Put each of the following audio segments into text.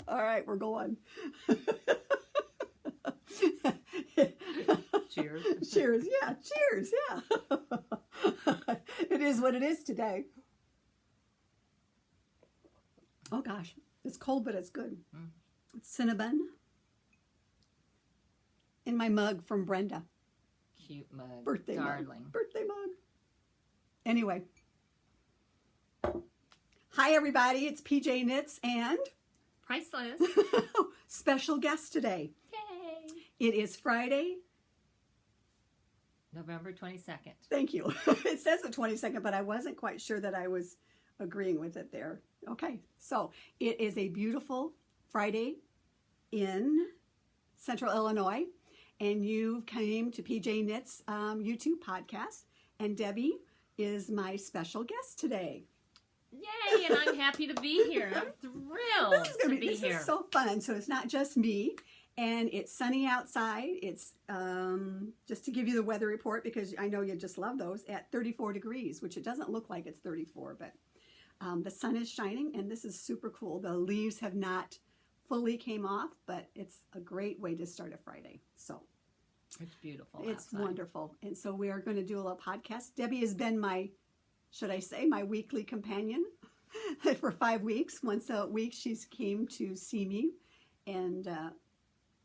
All right, we're going. Cheers. Cheers. Yeah. Cheers. Yeah. It is what it is today. Oh gosh, it's cold, but it's good. It's Cinnabon in my mug from Brenda. Cute mug. Birthday Darling. mug. Birthday mug. Anyway. Hi, everybody. It's PJ Knits and Priceless. special guest today. Yay. It is Friday. November 22nd. Thank you. It says the 22nd, but I wasn't quite sure that I was agreeing with it there. Okay, so it is a beautiful Friday in Central Illinois, and you came to PJ Knits YouTube podcast, and Debbie is my special guest today. Yay, and I'm happy to be here. I'm thrilled This is so fun. So it's not just me, and it's sunny outside. It's just to give you the weather report, because I know you just love those, at 34 degrees, which it doesn't look like it's 34, but the sun is shining, and this is super cool. The leaves have not fully came off, but it's a great way to start a Friday. So it's beautiful. It's outside. wonderful. And so we are going to do a little podcast. Debbie has been my, should I say, my weekly companion for 5 weeks. Once a week she's came to see me and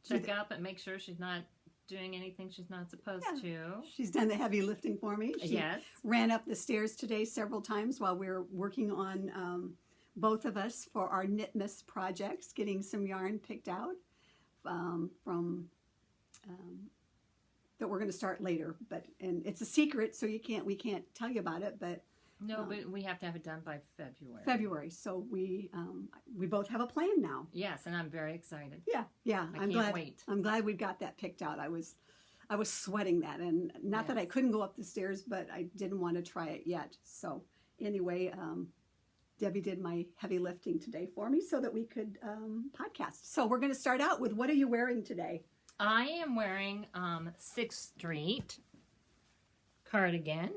check up and make sure she's not doing anything she's not supposed to. She's done the heavy lifting for me. She Yes. ran up the stairs today several times while we were working on both of us for our Knitmas projects, getting some yarn picked out from that we're going to start later. And it's a secret, so we can't tell you about it. But No, but we have to have it done by February. February. So we both have a plan now. Yes, and I'm very excited. Yeah. I can't wait. I'm glad we've got that picked out. I was sweating that, and not that I couldn't go up the stairs, but I didn't want to try it yet. So anyway, Debbie did my heavy lifting today for me so that we could podcast. So we're going to start out with, what are you wearing today? I am wearing 6th Street cardigan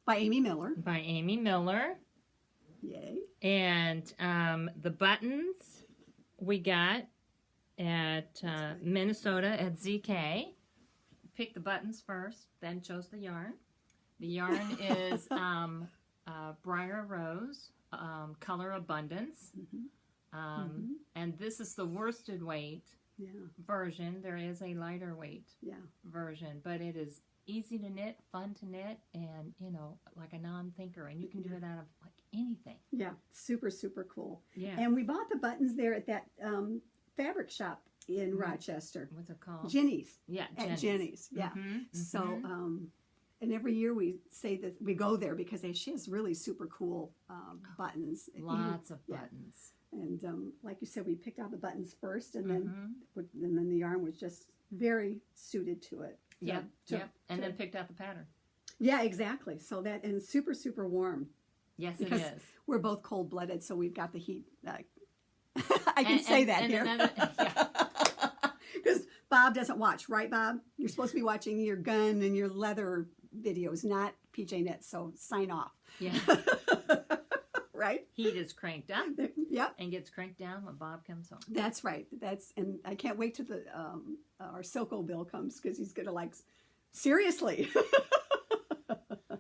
By Amy Miller. by Amy Miller. Yay. And the buttons we got at Minnesota at ZK. Picked the buttons first, then chose the yarn. The yarn is Briar Rose, Color Abundance. And this is the worsted weight version. There is a lighter weight version, but it is easy to knit, fun to knit, and like a non-thinker, and you can do it out of like anything. Yeah, super, super cool. Yeah. And we bought the buttons there at that fabric shop in Rochester. What's it called? Jenny's. Yeah, At Jenny's. Yeah. So, and every year we say that we go there because she has really super cool buttons. Lots of buttons. And like you said, we picked out the buttons first, and then the yarn was just very suited to it. Yep. And then picked out the pattern. Yeah, exactly. So that, and super, super warm. Yes, Because it is. we're both cold-blooded, so we've got the heat. I can say that here. Because Bob doesn't watch, right, Bob? You're supposed to be watching your gun and your leather videos, not PJ Knits, so sign off. Yeah. Right? Heat is cranked up. Yep. And gets cranked down when Bob comes home. That's right. And I can't wait till our Soko bill comes, because he's going to seriously.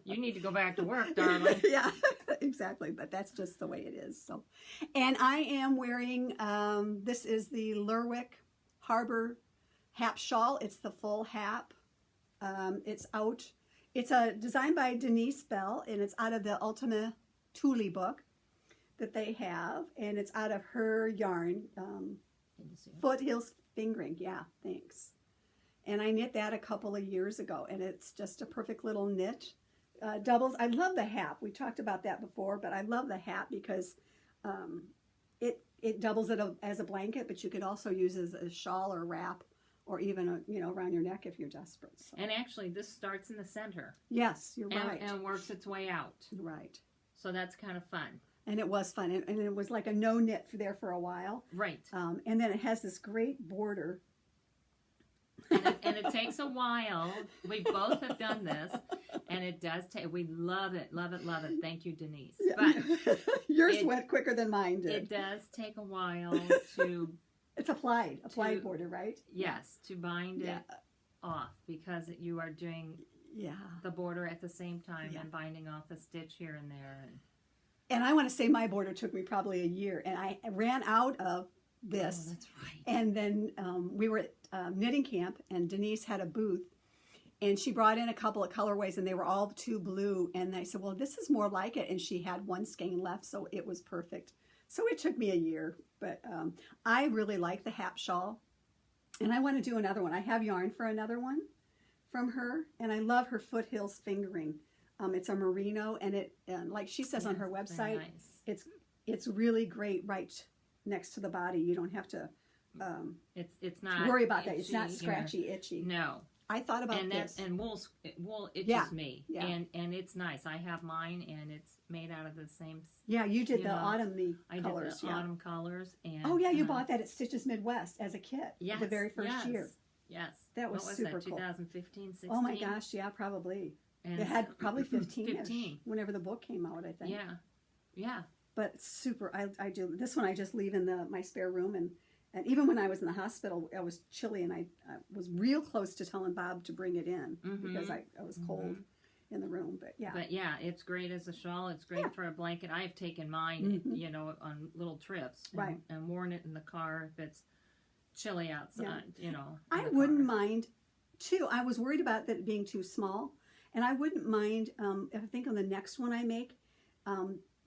You need to go back to work, darling. Yeah, exactly. But that's just the way it is. So, and I am wearing, this is the Lerwick Harbor Hap shawl. It's the full hap. It's designed by Denise Bell, and it's out of the Ultima Thule book that they have, and it's out of her yarn, Foothills Fingering. Yeah, thanks. And I knit that a couple of years ago, and it's just a perfect little knit. Doubles. I love the hap. We talked about that before, but I love the hap because it doubles it as a blanket, but you could also use it as a shawl or wrap, or even around your neck if you're desperate. So. And actually, this starts in the center. Yes, you're right. And works its way out. Right. So that's kind of fun. And it was fun, and it was like a no knit there for a while. Right. And then it has this great border and it takes a while. We both have done this, and it does take. We love it, love it, love it. Thank you, Denise. Yeah. But Yours went quicker than mine did. it does take a while to. It's applied border, right? Yes, to bind Yeah. it off because you are doing Yeah. the border at the same time Yeah. and binding off a stitch here and there. And I want to say my border took me probably a year, and I ran out of this. Oh, that's right. And then we were at knitting camp, and Denise had a booth, and she brought in a couple of colorways, and they were all too blue. And I said, well, this is more like it. And she had one skein left, so it was perfect. So it took me a year, but I really like the Hap shawl, and I want to do another one. I have yarn for another one from her, and I love her foothills fingering. It's a merino, and like she says on her Yes, website, very nice. it's really great right next to the body. You don't have to It's not worry about that. It's not itchy scratchy, itchy. No, I thought about and this. and wool itches Yeah, me, yeah. and it's nice. I have mine, and it's made out of the same. Yeah, you did you the know, autumn I colors. did the Yeah. autumn colors, and Oh yeah, you bought that at Stitches Midwest as a kit. yes, The very first yes, year. Yes, That was what was super that, cool. 2015, 16? Oh my gosh, yeah, probably. And It had probably 15. 15. Whenever the book came out, I think. Yeah, yeah. But super, I do. This one I just leave in my spare room, and even when I was in the hospital, I was chilly, and I was real close to telling Bob to bring it in because I was cold in the room. But yeah. But yeah, it's great as a shawl. It's great Yeah. for a blanket. I've taken mine, Mhm. on little trips, Right. and worn it in the car if it's chilly outside. in I the wouldn't car. mind, too. I was worried about that being too small, and I wouldn't mind if I think on the next one I make,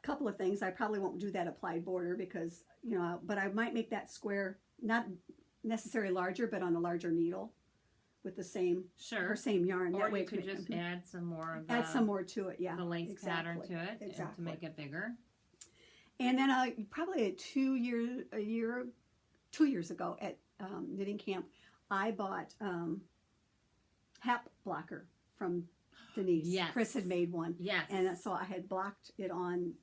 couple of things. I probably won't do that applied border because but I might make that square not necessarily larger, but on a larger needle with the same Sure. same yarn. Or That way you it could can- just add some more of add some more to it. Yeah, the lace exactly. pattern to it and to Exactly. make it bigger. And then probably 2 years ago at knitting camp, I bought Hap blocker from Denise. Yes. Chris had made one, Yes. and so I had blocked it on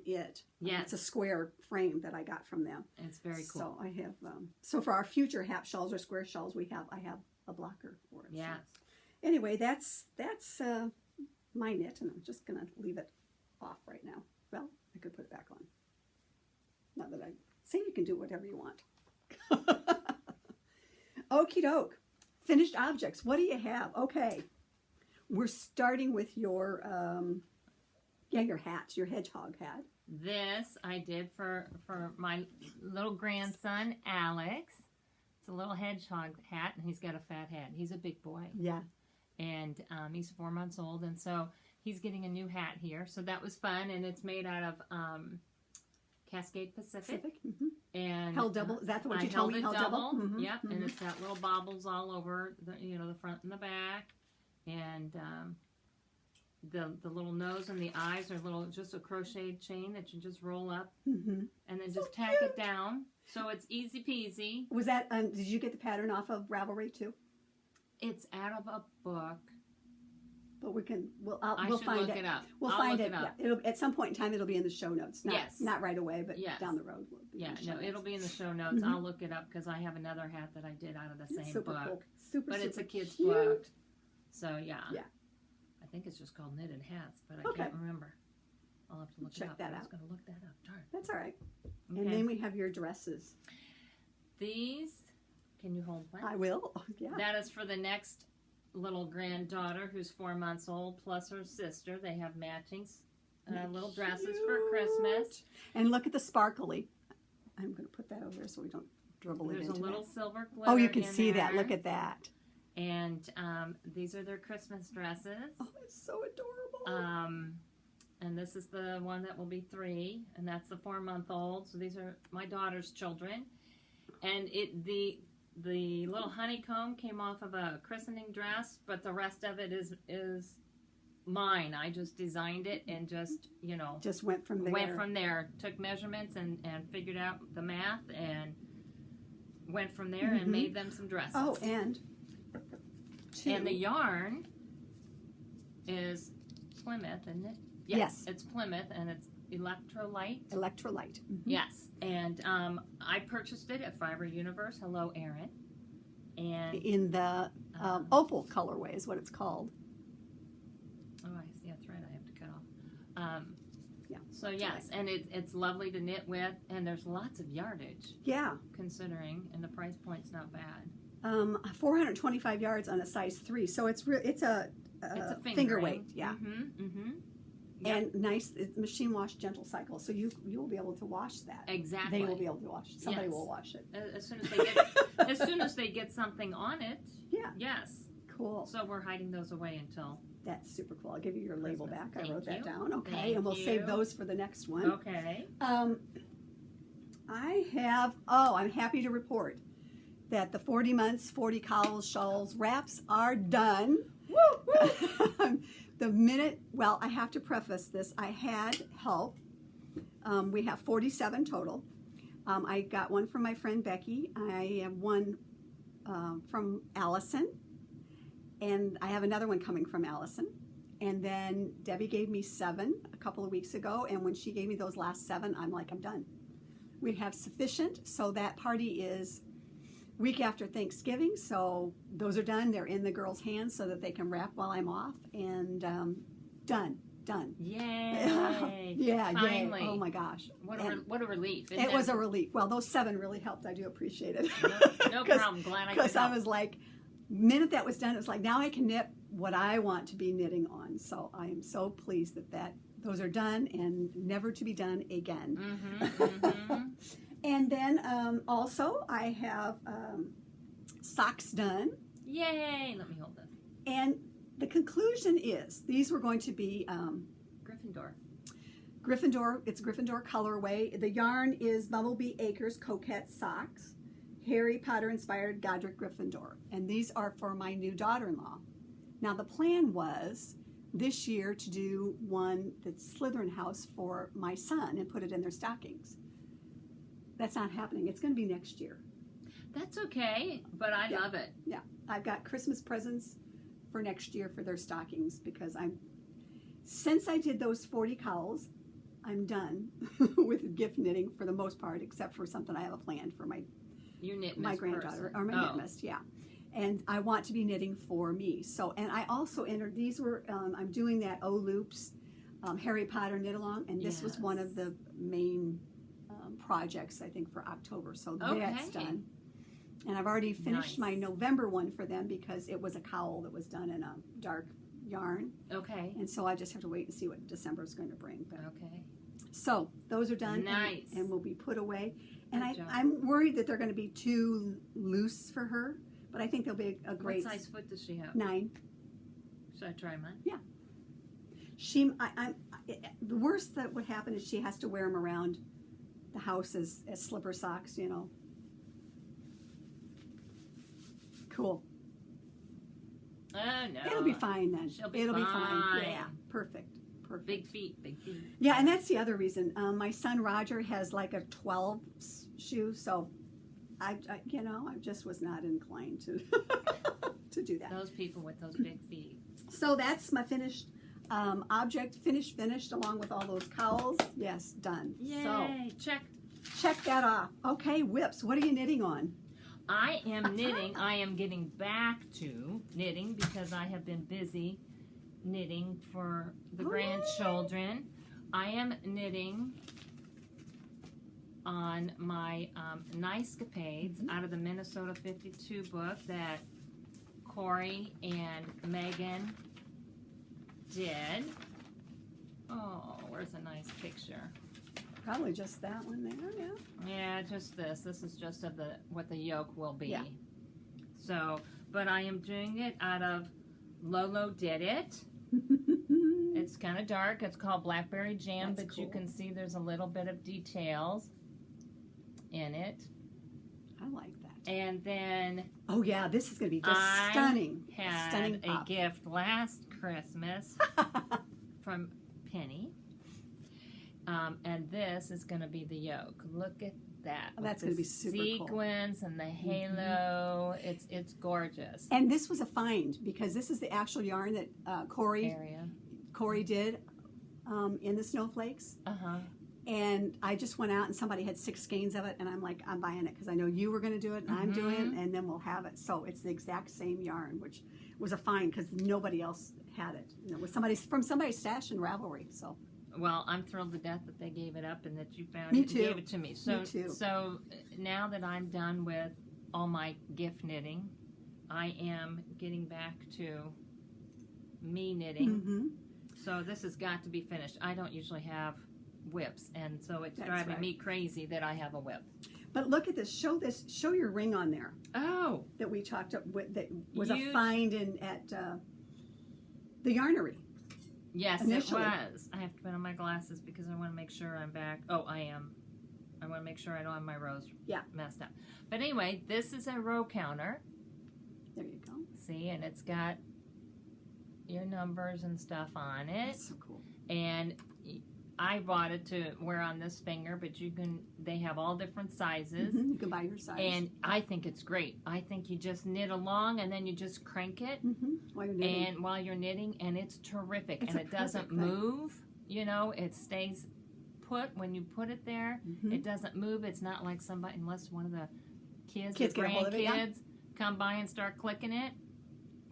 it. Yes. It's a square frame that I got from them. It's very cool. So I have. So for our future Hap shawls or square shawls, I have a blocker for it. Yes. So anyway, that's my knit, and I'm just gonna leave it off right now. Well, I could put it back on. Not that I say you can do whatever you want. Okie doke. Finished objects. What do you have? Okay. We're starting with your your hat, your hedgehog hat. This I did for my little grandson, Alex. It's a little hedgehog hat, and he's got a fat head. He's a big boy. Yeah. And he's 4 months old, and so he's getting a new hat here. So that was fun, and it's made out of Cascade Pacific. Mm-hmm. And Held double. Is that what I you told held me? it Held double. Mhm, Yep, and mhm. it's got little baubles all over the the front and the back, and the little nose and the eyes are just a crocheted chain that you just roll up Mhm. and then So just tack cute. it down. So it's easy peasy. Was that? Did you get the pattern off of Ravelry too? It's out of a book. But we'll I we'll should find look it. it up. We'll I'll find look it. it up. Yeah, it'll at some point in time. It'll be in the show notes. Not, Yes. Not right away, but Yes. down the road. Will be in Yeah, the show no, notes. it'll be in the show notes. Mhm. I'll look it up because I have another hat that I did out of the same Super book. cool. Super. But it's a super kid's cute. book. So yeah. Yeah. I think it's just called Knitted Hats, but I Okay. can't remember. I'll have to look Check it up. that I was out. going to look that up. Darn. That's all right. Okay. And then we have your dresses. These, can you hold one? I will. Yeah. That is for the next little granddaughter who's 4 months old, plus her sister. They have matching little dresses for Christmas. And look at the sparkly. I'm going to put that over there so we don't dribble it There's into a little that. silver glitter. Oh, you can in see that. there. Look at that. And these are their Christmas dresses. Oh, it's so adorable. And this is the one that will be 3, and that's the 4-month-old. So these are my daughter's children. And the little honeycomb came off of a christening dress, but the rest of it is mine. I just designed it and just Just went from there. Took measurements and figured out the math and went from there Mhm. and made them some dresses. Oh, and the yarn is Plymouth, isn't it? Yes. It's Plymouth, and it's Electrolyte. Electrolyte. Mhm. Yes, and I purchased it at Fiber Universe. Hello, Erin. And in the opal colorway is what it's called. oh, I see a thread I have to cut off. Yeah. So yes, and it's lovely to knit with, and there's lots of yardage Yeah. considering, and the price point's not bad. 425 yards on a size 3, so it's It's a finger weight. Yeah. Yep. And nice, it's machine wash, gentle cycle, so you will be able to wash that. Exactly. They will be able to wash it. Somebody Yes. will wash it. As soon as they get, as soon as they get something on it. Yeah. Yes. Cool. So we're hiding those away until. That's super cool. I'll give you your label Christmas. back. I Thank wrote that you. down. Okay, Thank and we'll you. save those for the next one. Okay. I have, I'm happy to report that the 40 months, 40 cowls, shawls, wraps are done. Woo! Well, I have to preface this. I had help. We have 47 total. I got one from my friend Becky. I have one from Allison. And I have another one coming from Allison. And then Debbie gave me 7 a couple of weeks ago. And when she gave me those last 7, I'm like, I'm done. We have sufficient. So that party is week after Thanksgiving. So those are done. They're in the girls' hands so that they can wrap while I'm off. And done. Yay! Yeah, Finally. yay. Oh my gosh. What a relief! It was a relief. Well, those 7 really helped. I do appreciate it. No problem. Glad I could Because I help. was like, minute that was done, it was like, now I can knit what I want to be knitting on. So I am so pleased that those are done and never to be done again. And then also I have socks done. Yay! Let me hold this. And the conclusion is these were going to be Gryffindor. It's Gryffindor colorway. The yarn is Bumblebee Acres Coquette Socks, Harry Potter inspired Godric Gryffindor. And these are for my new daughter-in-law. Now the plan was this year to do one that's Slytherin House for my son and put it in their stockings. That's not happening. It's going to be next year. That's okay, but I love it. Yeah, I've got Christmas presents for next year for their stockings because since I did those 40 cowls, I'm done with gift knitting for the most part, except for something I have a plan for my granddaughter person. or my knit miss, yeah. And I want to be knitting for me. So, and I also entered, these were, I'm doing that O Loops Harry Potter knit along, and this was one of the main projects, I think, for October. So that's done. And I've already finished my November one for them because it was a cowl that was done in a dark yarn. Okay. And so I just have to wait and see what December is going to bring. But, okay. So those are done. Nice. And will be put away. And Good job. I'm worried that they're going to be too loose for her, but I think they'll be a great. What size foot does she have? 9. Should I try mine? Yeah. The worst that would happen is she has to wear them around the house as slipper socks, you know. Cool. Oh no. It'll be fine then. She'll be It'll be fine. fine. Yeah. Perfect. Big feet. Yeah, and that's the other reason. My son Roger has like a 12 shoe, so I just was not inclined to to do that. Those people with those big feet. So that's my finished object, finished along with all those cowls. Yes, done. Yay! So Check. check that off. Okay, Whips, what are you knitting on? I am knitting. I am getting back to knitting because I have been busy knitting for the grandchildren. I am knitting on my Nicecapades out of the Minnesota 52 book that Corey and Megan did. Oh, where's a nice picture? Probably just that one there, yeah. Yeah, just this. This is just of what the yoke will be. Yeah. So, but I am doing it out of Lolo Did It. It's kind of dark. It's called Blackberry Jam, That's but you cool. can see there's a little bit of details in it. I like that. And then Oh yeah, this is going to be just stunning. had Stunning a pop. gift last Christmas from Penny. And this is going to be the yoke. Look at that. Oh, that's With gonna be the super cool. sequins and the halo. It's gorgeous. And this was a find because this is the actual yarn that Corey Area. did in the snowflakes. Uh-huh. And I just went out and somebody had 6 skeins of it, and I'm like, I'm buying it because I know you were going to do it and I'm doing it, and then we'll have it. So it's the exact same yarn, which was a find because nobody else had it. You know, with somebody's stash in Ravelry. So Well, I'm thrilled to death that they gave it up and that you found Me it and too. gave it to me. So, Me too. So now that I'm done with all my gift knitting, I am getting back to me knitting. Mhm. So this has got to be finished. I don't usually have whips, and so it's That's driving right. me crazy that I have a whip. But look at this. Show your ring on there Oh, that we talked with. That was a You- find at the yarnery. yes, Initially. it was. I have to put on my glasses because I want to make sure I'm back. Oh, I am. I want to make sure I don't have my rows Yeah. messed up. But anyway, this is a row counter. There you go. See, and it's got your numbers and stuff on it. That's so cool. And I bought it to wear on this finger, but they have all different sizes. Mhm. You can buy your size. And I think it's great. I think you just knit along and then you just crank it While you're knitting. and while you're knitting, and it's terrific. It's and a it doesn't perfect thing. move. You know, it stays put when you put it there. Mhm. It doesn't move. It's not like somebody, unless one of the kids Kids or get a hold of it, yeah. grandkids come by and start clicking it.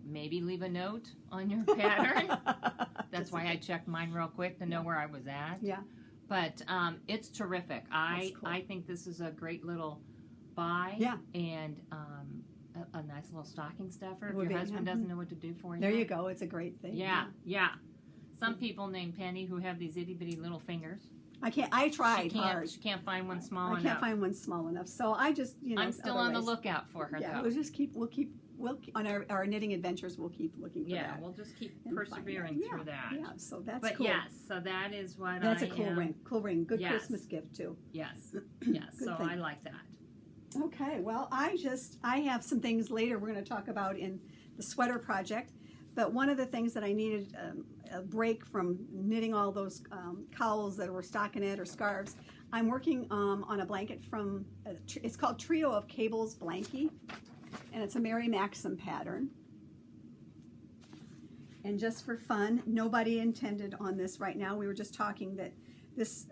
Maybe leave a note on your pattern. That's why I checked mine real quick to know where I was at. Yeah. But it's terrific. That's cool. I think this is a great little buy. Yeah. And a nice little stocking stuffer It if would your be, husband yeah. doesn't know what to do for you. There you go. It's a great thing. Yeah, yeah. Some people named Penny who have these itty bitty little fingers. I tried hard. She can't find one small I enough. can't find one small enough. So I just, I'm still on the otherwise- lookout for her Yeah, though. we'll keep on our knitting adventures. We'll keep looking for Yeah, that. we'll just keep and find persevering that. through that. Yeah, so that's But cool. yes, so that is what That's I a cool am. ring. Cool ring. Good Yes. Christmas gift too. Yes, yes. Good So thing. I like that. Okay, well, I have some things later we're going to talk about in the sweater project, but one of the things that I needed a break from knitting all those cowls that were stockinette or scarves, I'm working on a blanket from, it's called Trio of Cables Blankie, and it's a Mary Maxim pattern. And just for fun, nobody intended on this right now. We were just talking that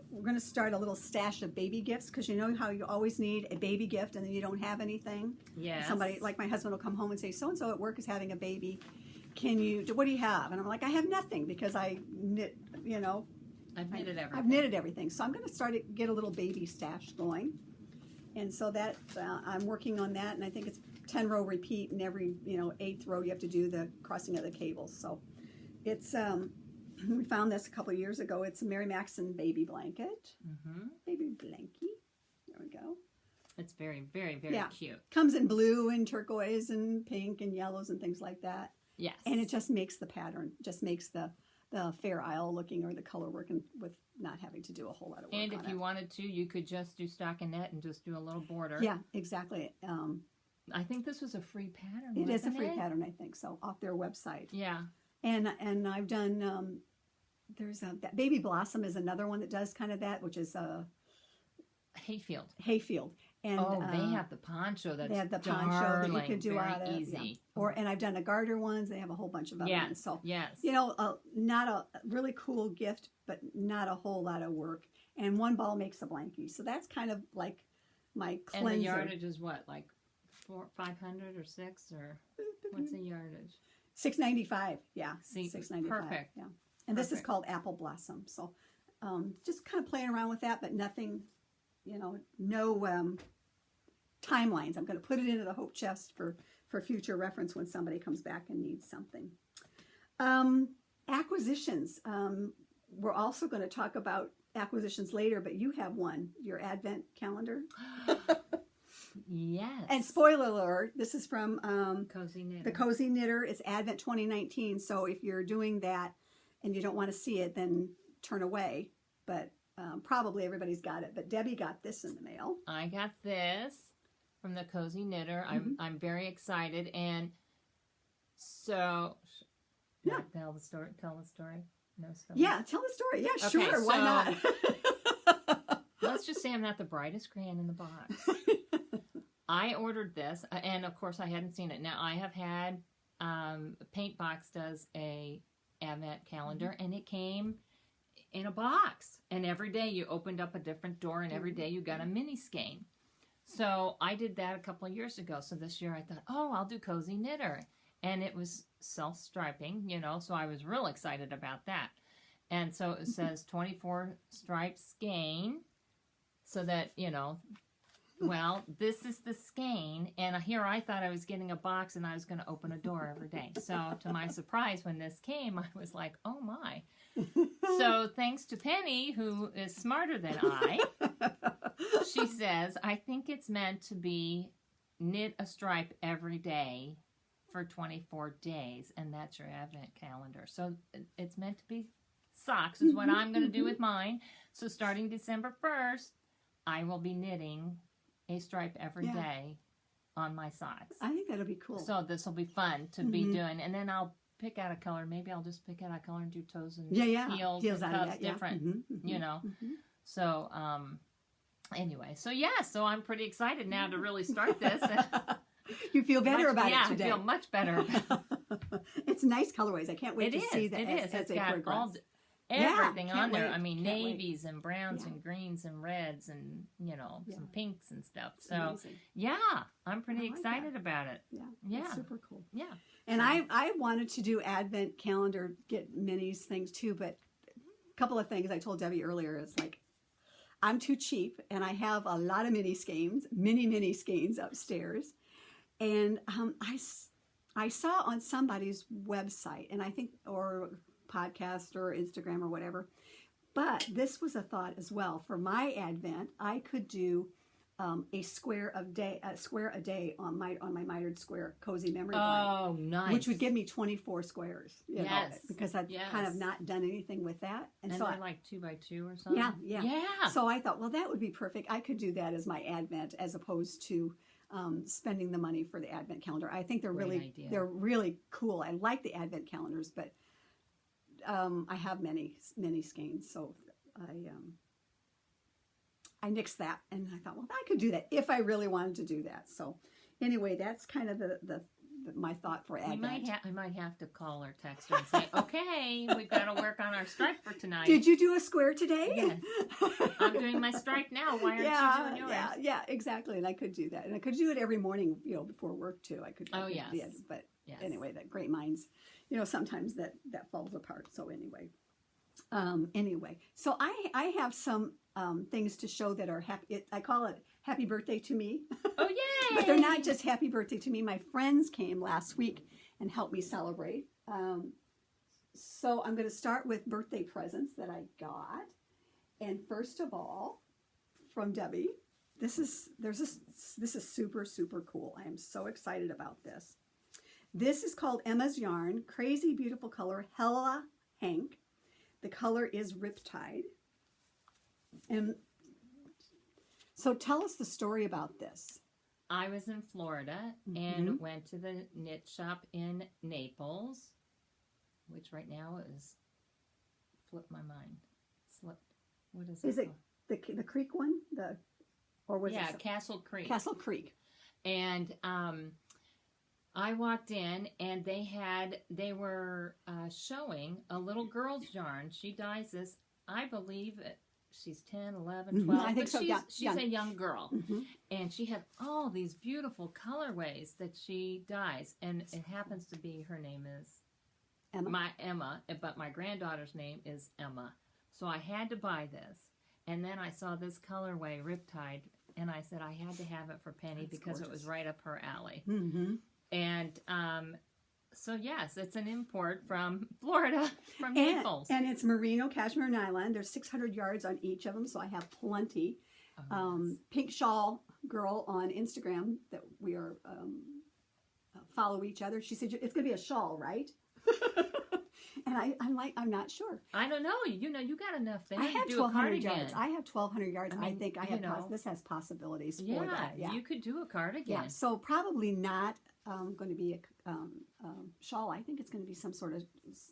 we're going to start a little stash of baby gifts, because you know how you always need a baby gift and then you don't have anything. Yes. Somebody like my husband will come home and say, so and so at work is having a baby. What do you have? And I'm like, I have nothing, because I knit. I've knitted everything. I've knitted everything. So I'm going to get a little baby stash going. And so that I'm working on that, and I think it's 10 row repeat, and every 8th row you have to do the crossing of the cables. So it's we found this a couple of years ago. It's a Mary Maxim baby blanket, baby blankie. There we go. It's very, very, very Yeah. cute. Comes in blue and turquoise and pink and yellows and things like that. Yes. And it just makes the pattern, just makes the Fair Isle looking, or the color working, with not having to do a whole lot of work And on if you it. wanted to, you could just do stockinette and just do a little border. Yeah, exactly. I think this was a free pattern. It is a wasn't free it? pattern, I think so, off their website. Yeah. And I've done. There's that Baby Blossom is another one that does kind of that, which is Hayfield. Hayfield. And They have the poncho that's they have the poncho darling, that you could do very out of. easy. Yeah. And I've done a garter ones. They have a whole bunch of other ones. Yes. So Yes. not a really cool gift, but not a whole lot of work. And one ball makes a blankie. So that's kind of like my cleanser. And the yardage is what, like 500 or 6 or what's the yardage? $6.95. Yeah, See, $6.95. perfect. Yeah, and this is Perfect. called Apple Blossom. So, just kind of playing around with that, but nothing, no timelines. I'm going to put it into the hope chest for future reference when somebody comes back and needs something. Acquisitions. We're also going to talk about acquisitions later, but you have one, your Advent calendar. Yes. And spoiler alert, this is from Cozy Knitter. the Cozy Knitter. It's Advent 2019. So if you're doing that and you don't want to see it, then turn away. But probably everybody's got it. But Debbie got this in the mail. I got this from the Cozy Knitter. I'm very excited, and so Yeah. tell the story. No story. Yeah, tell the story. Yeah, Okay, sure. Why not? Let's just say I'm not the brightest crayon in the box. I ordered this, and of course I hadn't seen it. Now I have had Paintbox does a Advent calendar, and it came in a box. And every day you opened up a different door, and every day you got a mini skein. So I did that a couple of years ago. So this year I thought, oh, I'll do Cozy Knitter. And it was self-striping, you know, so I was real excited about that. And so it says 24 stripe skein, so that, you know, well, this is the skein. And here I thought I was getting a box and I was going to open a door every day. So to my surprise, when this came, I was like, oh my. So thanks to Penny, who is smarter than I, she says, I think it's meant to be knit a stripe every day for 24 days, and that's your advent calendar. So it's meant to be socks is what I'm going to do with mine. So starting December 1st, I will be knitting a stripe every day on my socks. I think that'll be cool. So this will be fun to be doing. And then I'll pick out a color. Maybe I'll just pick out a color and do toes and heels and out of cuffs that, different, you know. So anyway, so yeah, so I'm pretty excited now to really start this. You feel better about it today. I feel much better. It's nice colorways. I can't wait to see that. It is. As it's they got progress. everything can't on there. wait, I mean, can't navies and browns and greens and reds and, you know, some pinks and stuff. So, amazing. yeah, I'm pretty I like excited about it. Yeah, that's super cool. Yeah. And I wanted to do Advent calendar, get minis things too, but a couple of things I told Debbie earlier is like, I'm too cheap, and I have a lot of mini skeins upstairs. And I saw on somebody's website, and I think, or podcast or Instagram or whatever, but this was a thought as well. For my Advent, I could do a square a day on my mitered square cozy memory line. Oh, nice. Which would give me 24 squares. You know, Yes. because I've kind of not done anything with that. And so they're like 2x2 or something? Yeah. So I thought, well, that would be perfect. I could do that as my Advent as opposed to spending the money for the Advent calendar. I think they're really cool. I like the Advent calendars, but I have many skeins, so I nixed that, and I thought, well, I could do that if I really wanted to do that. So anyway, that's kind of my thought for Advent. I might have to call or text her and say, okay, we've got to work on our stripe for tonight. Did you do a square today? Yes. I'm doing my stripe now. Why aren't you doing yours? Yeah, exactly. And I could do that. And I could do it every morning, you know, before work too. I could. Oh, yes. But anyway, that great minds, you know, sometimes that falls apart. So anyway, so I have some things to show that are happy. I call it happy birthday to me. Oh, yay! But they're not just happy birthday to me. My friends came last week and helped me celebrate. So I'm going to start with birthday presents that I got. And first of all, from Debbie, this is super, super cool. I am so excited about this. This is called Emma's Yarn, Crazy Beautiful Color, Hella Hank. The color is Riptide. And so tell us the story about this. I was in Florida and went to the knit shop in Naples, which right now is slipped my mind. Slipped. What is it? Is it the Creek one? Castle Creek. Castle Creek. And I walked in, and they were showing a little girl's yarn. She dyes this, I believe she's 10, 11, 12. I think so, She's a young girl. And she had all these beautiful colorways that she dyes. And it happens to be, her name is Emma, but my granddaughter's name is Emma. So I had to buy this. And then I saw this colorway, Riptide, and I said I had to have it for Penny because it was right up her alley. And so, yes, it's an import from Florida, from Naples. And it's merino cashmere nylon. There's 600 yards on each of them, so I have plenty. Pink Shawl Girl on Instagram that we are follow each other. She said, it's going to be a shawl, right? And I'm like, I'm not sure. I don't know. You know, you got enough there I have to do 1,200 yards. I have 1,200 yards. I think this has possibilities for that. Yeah, you could do a cardigan. Yeah, so probably not going to be a shawl. I think it's going to be some sort of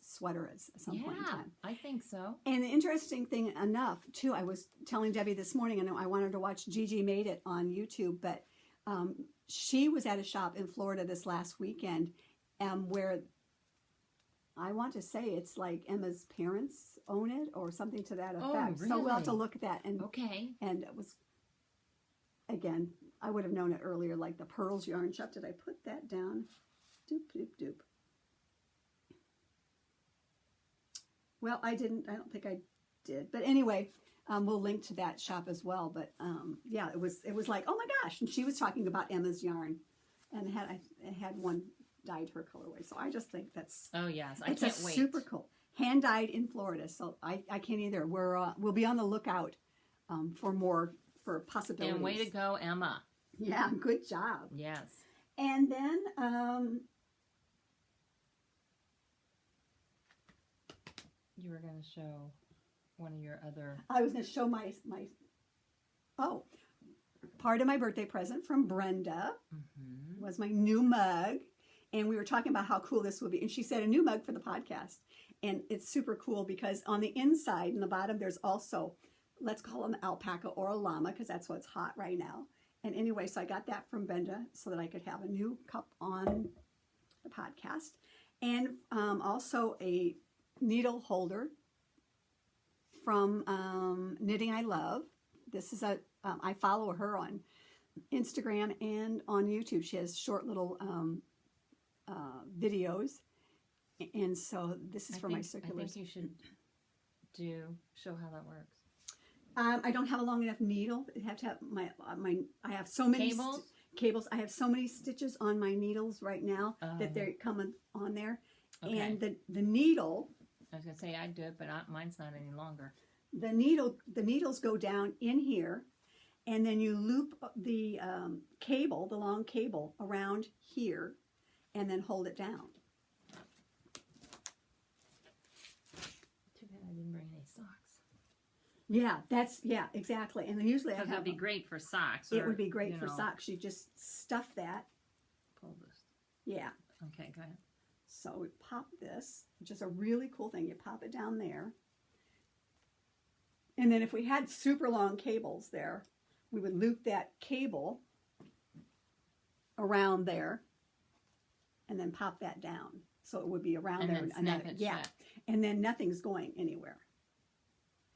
sweater at some point in time. I think so. And the interesting thing enough, too, I was telling Debbie this morning, and I wanted to watch Gigi Made It on YouTube, but she was at a shop in Florida this last weekend where I want to say it's like Emma's parents own it or something to that Oh, effect. So we'll have to really? look at that. Okay. And it was, again, I would have known it earlier, like the Pearls yarn shop. Did I put that down? Doop, doop, doop. Well, I didn't. I don't think I did. But anyway, we'll link to that shop as well. But yeah, it was like, oh my gosh. And she was talking about Emma's yarn. And I had one dyed her colorway. So I just think that's... Oh, yes. I It's can't wait. super cool. Hand dyed in Florida, so I can't either. We'll be on the lookout for possibilities. And way to go, Emma. Yeah, good job. Yes. And then You were going to show one of your other... I was going to show my part of my birthday present from Brenda Mm-hmm. was my new mug. And we were talking about how cool this would be. And she said a new mug for the podcast. And it's super cool because on the inside and the bottom, there's also, let's call them alpaca or a llama because that's what's hot right now. And anyway, so I got that from Brenda so that I could have a new cup on the podcast. And also a needle holder from Knitting I Love. This is I follow her on Instagram and on YouTube. She has short little videos. And so this is for my circulars. I think you should show how that works. I don't have a long enough needle. I have to have I have so many cables. I have so many stitches on my needles right now that they're coming on there. Okay. And the needle, I was going to say I'd do it, but mine's not any longer. the needles go down in here, and then you loop the cable, the long cable, around here, and then hold it down. Too bad I didn't bring any socks. Yeah, exactly. And then usually I Because have that'd be great for socks. it or, would be great you for know, socks. You just stuff that. Pull this. Yeah. Okay, go ahead. So we pop this, which is a really cool thing. You pop it down there. And then if we had super long cables there, we would loop that cable around there and then pop that down. So it would be around And there. then snap it yeah. shut. And then nothing's going anywhere.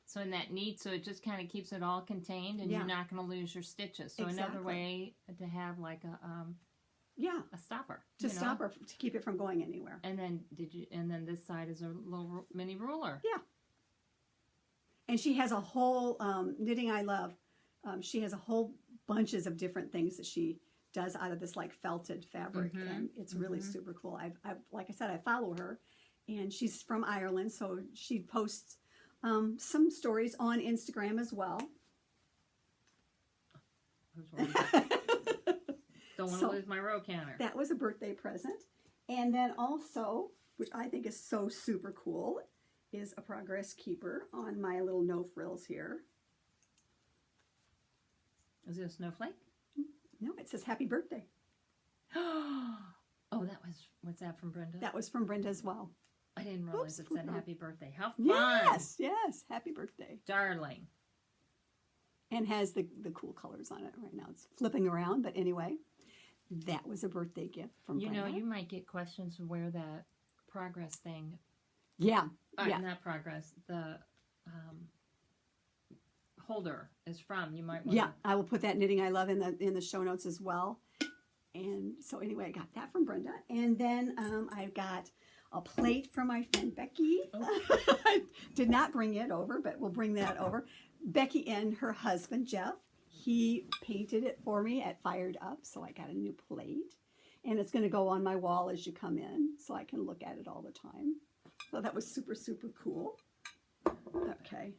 So isn't that neat? So it just kind of keeps it all contained, and Yeah. you're not going to lose your stitches. So another Exactly. way to have like Yeah. a stopper. To you know? stop her, to keep it from going anywhere. And then And then this side is a little mini ruler. Yeah. And she has a whole Knitting I Love. She has a whole bunches of different things that she does out of this like felted fabric, Mhm. and it's really super cool. I've like I said, I follow her, and she's from Ireland, so she posts some stories on Instagram as well. Don't want to So- lose my row counter. That was a birthday present, and then also, which I think is so super cool, is a Progress Keeper on my little no frills here. Is it a snowflake? No, it says happy birthday. Oh, what's that from Brenda? That was from Brenda as well. I didn't realize Oops. it said happy birthday. How fun. Yes, happy birthday. Darling. And has the cool colors on it right now. It's flipping around, but anyway, that was a birthday gift from You Brenda. know, you might get questions of where that progress thing, Yeah, yeah. not progress, the holder is from. You might want Yeah, I will put that Knitting I Love in the show notes as well. And so anyway, I got that from Brenda. And then I've got a plate from my friend Becky. I did not bring it over, but we'll bring that over. Becky and her husband, Jeff, he painted it for me at Fired Up, so I got a new plate. And it's going to go on my wall as you come in, so I can look at it all the time. So that was super, super cool. Okay.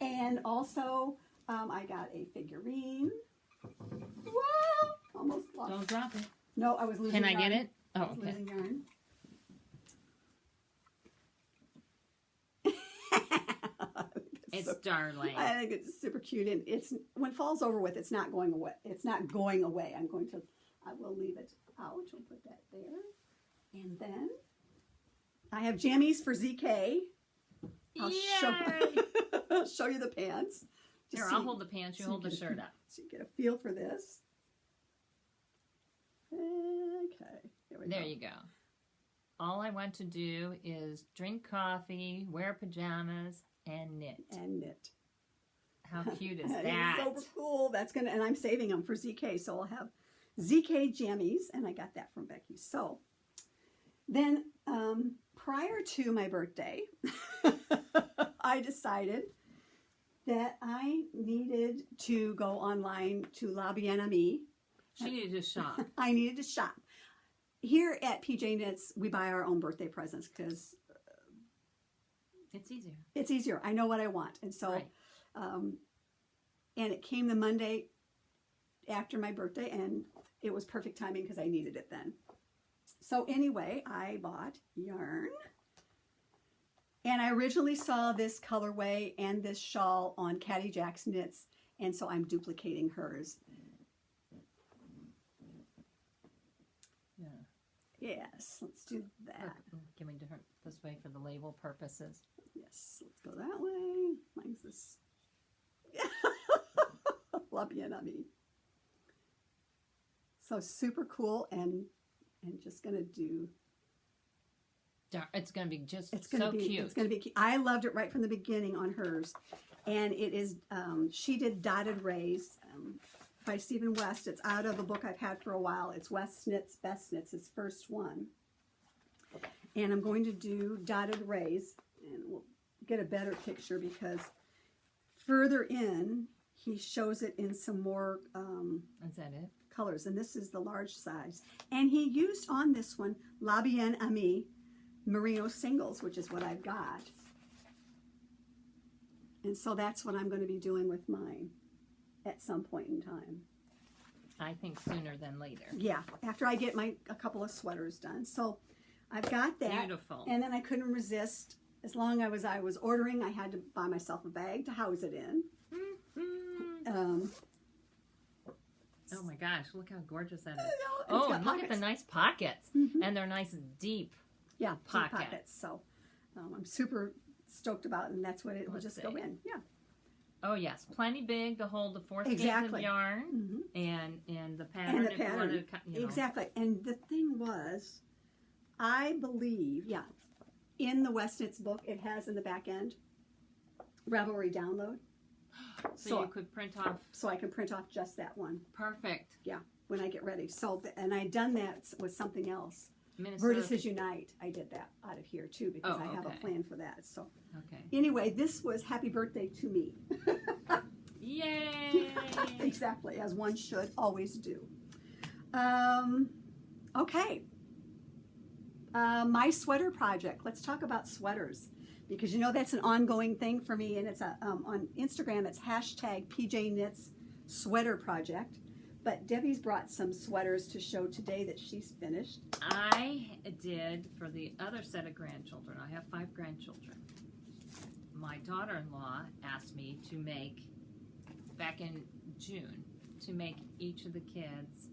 And also, I got a figurine. Whoa! Almost lost. Don't drop it. No, I was losing Can I yarn. get it? I Oh, was okay. losing yarn. It's So- darling. I think it's super cute, and it's when it falls over with, it's not going away. It's not going away. I will leave it out. We'll put that there, and then I have jammies for ZK. I'll show you the pants. Just Here, so I'll you- hold the pants. You so hold the get a shirt feel- up. So you get a feel for this. Okay, there we There go. you go. all I want to do is drink coffee, wear pajamas, and knit. And knit. How cute is It's that? super cool. That's gonna, and I'm saving them for ZK, so I'll have ZK jammies, and I got that from Becky. So then, prior to my birthday, I decided that I needed to go online to La Bien Amie. She needed to shop. I needed to shop. Here at PJ Knits, we buy our own birthday presents because It's easier. it's easier. I know what I want. And so, Right. and it came the Monday after my birthday, and it was perfect timing because I needed it then. So anyway, I bought yarn. And I originally saw this colorway and this shawl on Caddy Jack's Knits, and so I'm duplicating hers. Yeah. Yes, let's do that. Can we do her this way for the label purposes? Yes, let's go that way. Mine's this. La Bien Amie. So super cool, and just gonna do. It's going to be just It's gonna so be cute. It's gonna be cute. I loved it right from the beginning on hers, and it is. She did Dotted Rays by Stephen West. It's out of a book I've had for a while. It's West Knits Best Knits, his first one, and I'm going to do Dotted Rays, and we'll get a better picture because further in he shows it in some more Is that it? colors, and this is the large size. And he used on this one La Bien Amie merino singles, which is what I've got. And so that's what I'm going to be doing with mine at some point in time. I think sooner than later. Yeah, after I get a couple of sweaters done. So I've got that. Beautiful. And then I couldn't resist. As long as I was ordering, I had to buy myself a bag to house it in. Mhm. Oh my gosh, look how gorgeous that is. It's Oh, got and look at the pockets. nice pockets. Mhm. And they're nice deep. Yeah, deep Pockets. So I'm super stoked about it, and that's what it will Let's just go see. in. Yeah. Oh yes, plenty big to hold the 4 skeins Exactly. of yarn Mhm. and the pattern. And the if you pattern. wanted to cut, you know. Exactly. And the thing was, I believe, yeah, in the West Knits book, it has in the back end Ravelry download. So you could print off. So I can print off just that one Perfect. when I get ready. So, and I done that with something else. Minnesota. Vertices Unite. I did that out of here too because Oh, I have a okay. plan for that. So Okay. anyway, this was happy birthday to me. Yay! Exactly, as one should always do. Okay. My sweater project. Let's talk about sweaters because you know that's an ongoing thing for me, and it's on Instagram. It's hashtag PJ Knits Sweater Project. But Debbie's brought some sweaters to show today that she's finished. I did for the other set of grandchildren. I have 5 grandchildren. My daughter-in-law asked me to make, back in June, to make each of the kids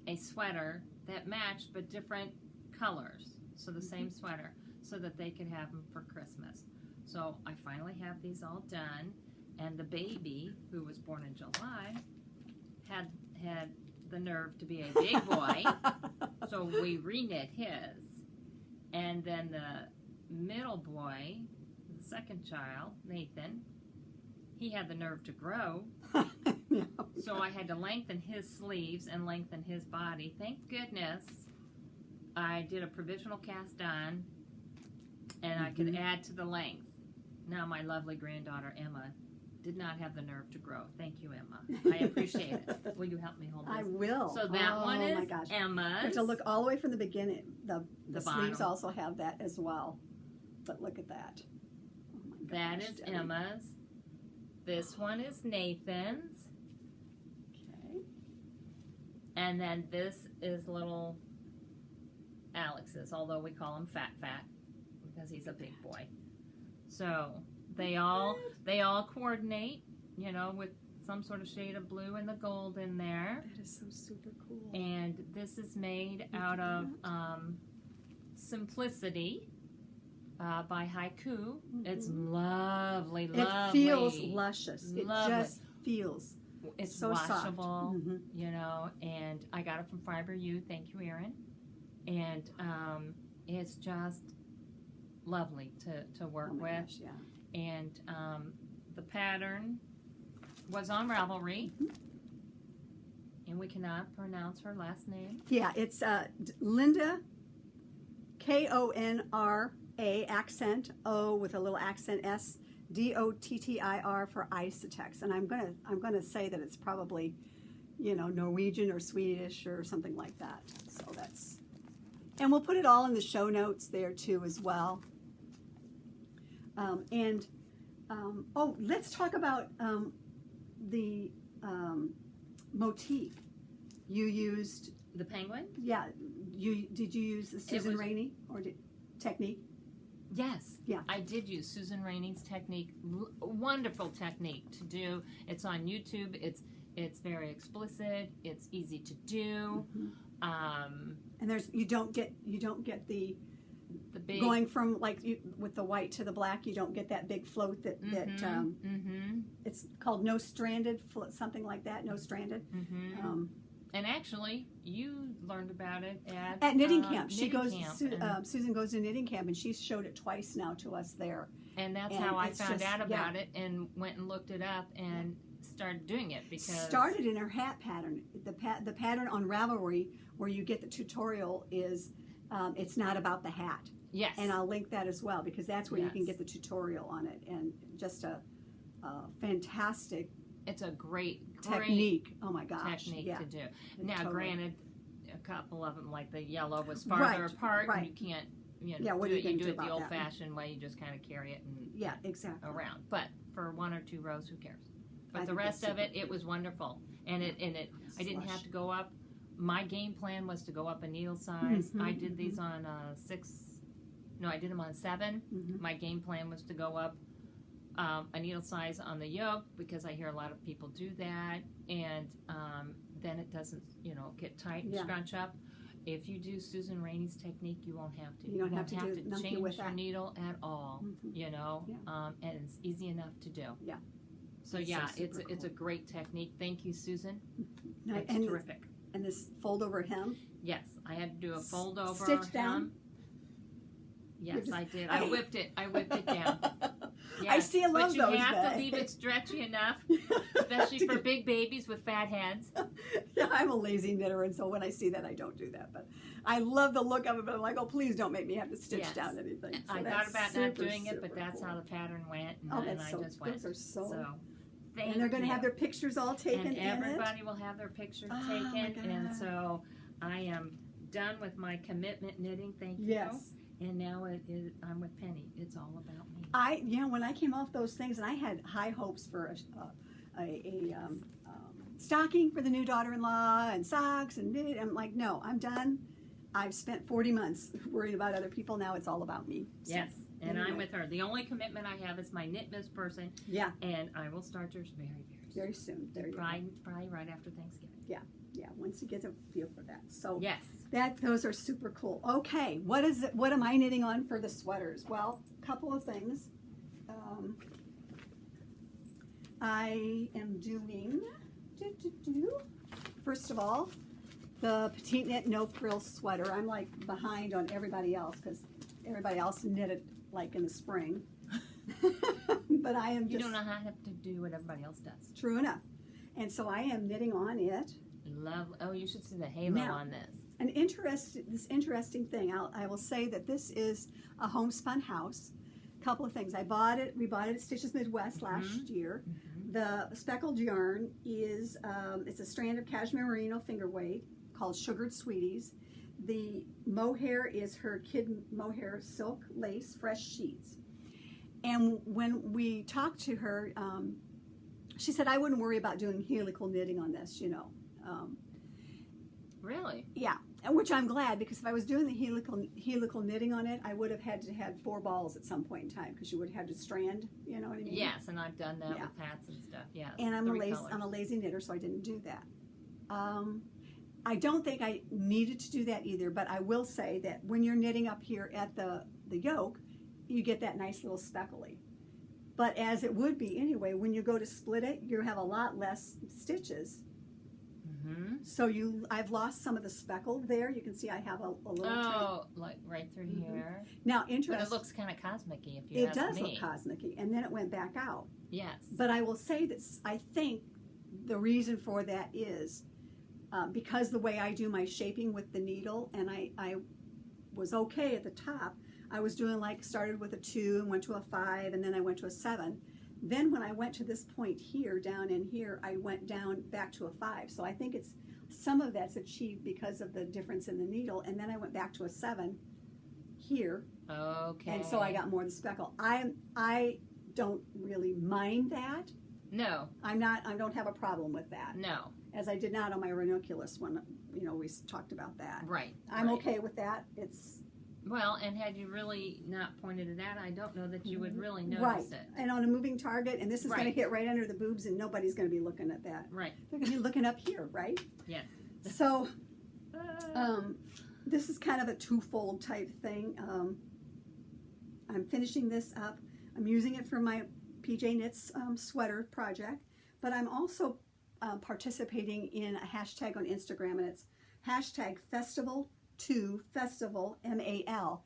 a sweater that matched but different colors. So the same sweater, so that they could have them for Christmas. So I finally have these all done, and the baby, who was born in July, had the nerve to be a big boy. So we re-knit his. And then the middle boy, the second child, Nathan, he had the nerve to grow. Yeah. So I had to lengthen his sleeves and lengthen his body. Thank goodness I did a provisional cast on and I could add to the length. Now my lovely granddaughter Emma did not have the nerve to grow. Thank you, Emma. I appreciate it. Will you help me hold this? I will. So that one Oh my is gosh. You Emma's. have to look all the way from the beginning. The sleeves bottom. also have that as well. But look at that. Oh my That gosh, is Debbie. Emma's. This one is Nathan's. Okay. And then this is little Alex's, although we call him Fat because he's a big boy. So they all coordinate, you know, with some sort of shade of blue and the gold in there. That is so super cool. And this is made out of Simplicity by Haiku. It's lovely, It lovely. feels luscious. Lovely. It just feels It's so washable, soft. you know, and I got it from Fiber U. Thank you, Erin. And It's just lovely to work Oh my with. gosh, yeah. And the pattern was on Ravelry. And we cannot pronounce her last name. Yeah, it's Linda, Konra, accent O with a little accent S, Dottir for Isotex. And I'm gonna say that it's probably, Norwegian or Swedish or something like that. So that's, and we'll put it all in the show notes there too as well. Let's talk about the motif. You used, The penguin? yeah, did you use the Susan was- Rainey technique? Yes. Yeah. I did use Susan Rainey's technique. Wonderful technique to do. It's on YouTube. It's very explicit. It's easy to do. And you don't get the big going from with the white to the black. You don't get that big float that it's called no stranded, something like that. No stranded. And actually, you learned about it At knitting camp. Susan goes to knitting camp, and she's showed it twice now to us there. And that's And how I it's found just- out about it and went and looked it up and started doing it because Started in her hat pattern. The pattern on Ravelry where you get the tutorial is it's not about the hat. yes, And I'll link that as well because that's where you can Yes. get the tutorial on it, and just a fantastic it's a great technique. Oh my gosh. technique Yeah. to do. Now, Totally. granted, a couple of them, like the yellow, was farther apart, right. and you can't, Yeah, what do are you it. gonna You do do it the about that? old-fashioned way. You just kind of carry it and Yeah, exactly. around. But for 1 or 2 rows, who cares? But I the think rest that's of it, super it was wonderful, and it. I didn't have Slush. to go up. My game plan was to go up a needle size. Mhm, I did these on 6. No, I did them on 7. Mhm. My game plan was to go up a needle size on the yoke because I hear a lot of people do that, and then it doesn't, get tight and Yeah. scrunch up. If you do Susan Rainey's technique, you won't have to. You don't have won't to do nothing change with your that. needle at all. Mhm. And it's easy enough to do. Yeah. So It's yeah, so it's super it's a great technique. Thank you, Susan. It's and terrific. and this fold over hem. Yes, I had to do a fold over Stitch down? hem. Yes, just- I did. I whipped it down. Yes. I see a lot But of you those, have Beth. to leave it stretchy enough, especially for big babies with fat heads. Yeah, I'm a lazy knitter, and so when I see that, I don't do that. But I love the look of it. But I'm like, oh, please don't make me have to stitch Yes. down anything. So I that's thought about not super, doing it, but super that's cool. how the pattern went, and, Oh, and that's I so. just went. Those are so. Thank And they're going to you. have their pictures all taken and in it. everybody will have their pictures Oh, my taken, and God. so I am done with my commitment knitting. Thank you. Yes. And now I'm with Penny. It's all about me. When I came off those things, and I had high hopes for a stocking for the new daughter-in-law and socks and knit. I'm like, no, I'm done. I've spent 40 months worried about other people. Now it's all about me. So, Yes, and anyway. I'm with her. The only commitment I have is my Knit Miss person, Yeah, and I will start yours very, very soon. There you go. Probably right after Thanksgiving. Yeah, once you get a feel for that. So Yes. those are super cool. Okay, what am I knitting on for the sweaters? Well, a couple of things. I am doing, first of all, the Petite Knit No Frill sweater. I'm like behind on everybody else because everybody else knitted like in the spring. But I am You just don't know how to do what everybody else does. true enough. And so I am knitting on it. Love. Oh, you should see the halo Now- on this. This interesting thing. I will say that this is a homespun house. Couple of things. We bought it at Stitches Midwest last year. The speckled yarn is it's a strand of cashmere merino finger weight called Sugared Sweeties. The mohair is her kid mohair silk lace fresh sheets. And when we talked to her, she said I wouldn't worry about doing helical knitting on this. Really? Yeah, and which I'm glad because if I was doing the helical knitting on it, I would have had to have 4 balls at some point in time because you would have had to strand. You know what I mean? Yes, and I've done that Yeah. with hats and stuff. Yes. And I'm 3 colors. a lazy knitter, so I didn't do that. I don't think I needed to do that either, but I will say that when you're knitting up here at the yoke, you get that nice little speckly. But as it would be anyway, when you go to split it, you have a lot less stitches Mm-hmm. So I've lost some of the speckle there. You can see I have a little trait. Oh, like right through Mhm. here. Now, But interesting. it looks kind of cosmic-y if you It ask does me. look cosmic-y, and then it went back out. Yes. But I will say that I think the reason for that is because the way I do my shaping with the needle, and I was okay at the top. I was doing started with a 2 and went to a 5, and then I went to a 7. Then when I went to this point here, down in here, I went down back to a 5. So I think some of that's achieved because of the difference in the needle, and then I went back to a 7 here, Okay. and so I got more of the speckle. I don't really mind that. No. I don't have a problem with that, No. as I did not on my ranunculus when we talked about that. Right. I'm right. okay with that. It's Well, and had you really not pointed it out, I don't know that you would really right, notice it. and on a moving target, and this is going to Right. hit right under the boobs, and nobody's going to be looking at that. Right. They're going to be looking up here, right? Yes. So, this is kind of a twofold type thing. I'm finishing this up. I'm using it for my PJ Knits sweater project, but I'm also participating in a hashtag on Instagram, and it's hashtag Festival MAL,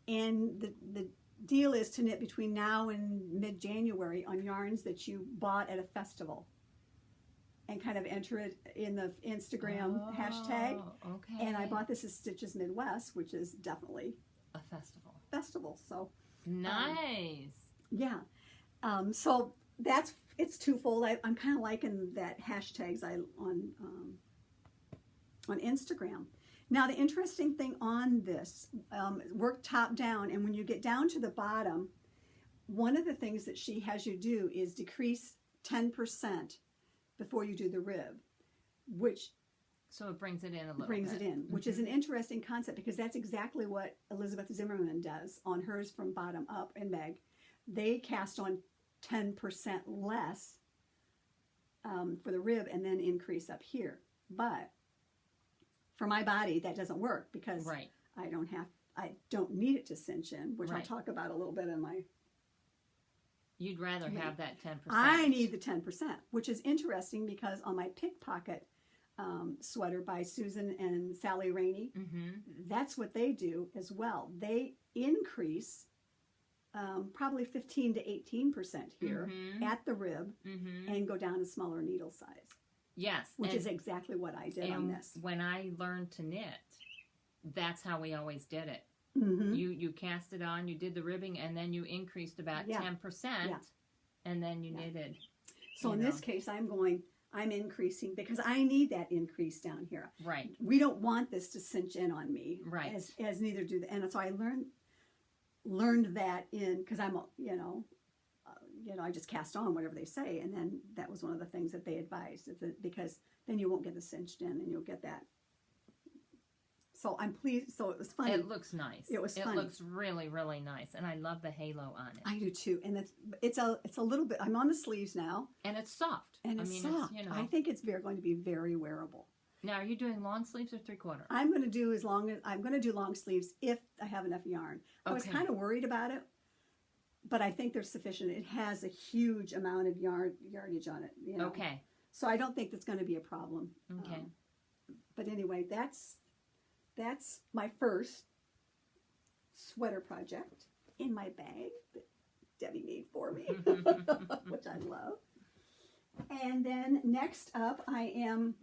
and the deal is to knit between now and mid-January on yarns that you bought at a festival, and kind of enter it in the Instagram hashtag. Okay. And I bought this at Stitches Midwest, which is definitely a festival. festival. So Nice. yeah, so it's twofold. I'm kind of liking that hashtags on Instagram. Now the interesting thing on this, work top down, and when you get down to the bottom, one of the things that she has you do is decrease 10% before you do the rib, which So it brings it in a little brings bit. it in, which is an interesting concept, because that's exactly what Elizabeth Zimmerman does on hers from bottom up, and Meg. They cast on 10% less for the rib and then increase up here. But for my body, that doesn't work, because Right. I don't need it to cinch in, which I'll Right. talk about a little bit in my. You'd rather have that 10%. I need the 10%, which is interesting because on my pickpocket sweater by Susan and Sally Rainey, Mm-hmm. that's what they do as well. They increase probably 15 to 18% here Mhm. at the rib, Mm-hmm. and go down a smaller needle size, Yes. which and, is exactly what I did on and this. when I learned to knit, that's how we always did it. Mm-hmm. You cast it on, you did the ribbing, and then you increased about Yeah. 10%, Yeah. and then you Yeah. knitted. So you in this know. case, I'm increasing because I need that increase down here. Right. We don't want this to cinch in on me, Right. As neither do the, and so I learned that because I'm I just cast on whatever they say, and then that was one of the things that they advised, because then you won't get the cinched in, and you'll get that. So I'm pleased. So it was funny. It looks nice. It was funny. It looks really, really nice, and I love the halo on it. I do too, and it's a little bit. I'm on the sleeves now, And it's soft. and I it's mean, soft. It's, I think it's going to be very wearable. Now, are you doing long sleeves or 3/4? I'm going to do long sleeves if I have enough yarn. I was Okay. kind of worried about it, but I think they're sufficient. It has a huge amount of yardage on it. Okay. So I don't think that's going to be a problem. Okay. But anyway, that's my first sweater project in my bag that Debbie made for me, which I love. And then next up, I am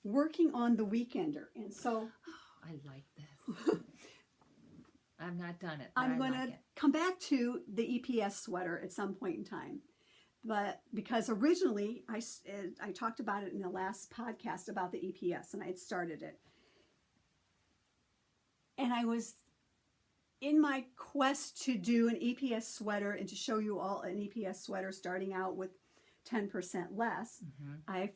working on the Weekender, and so I like this. I've not done it. But I'm I going like to it. come back to the EPS sweater at some point in time. But because originally I talked about it in the last podcast about the EPS, and I had started it. And I was in my quest to do an EPS sweater and to show you all an EPS sweater starting out with 10% less. Mhm.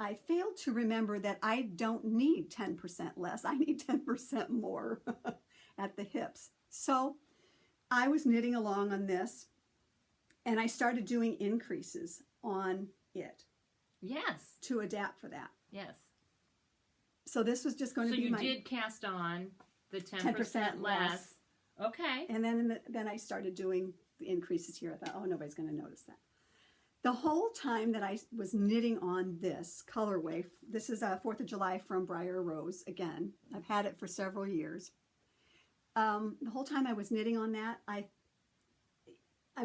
I failed to remember that I don't need 10% less. I need 10% more at the hips. So I was knitting along on this, and I started doing increases on it Yes. to adapt for that. Yes. So this was just going So to be you my did cast on the 10% 10% less. Okay. And then I started doing the increases here. I thought, oh, nobody's going to notice that. The whole time that I was knitting on this colorway, this is a 4th of July from Briar Rose. Again, I've had it for several years. The whole time I was knitting on that, I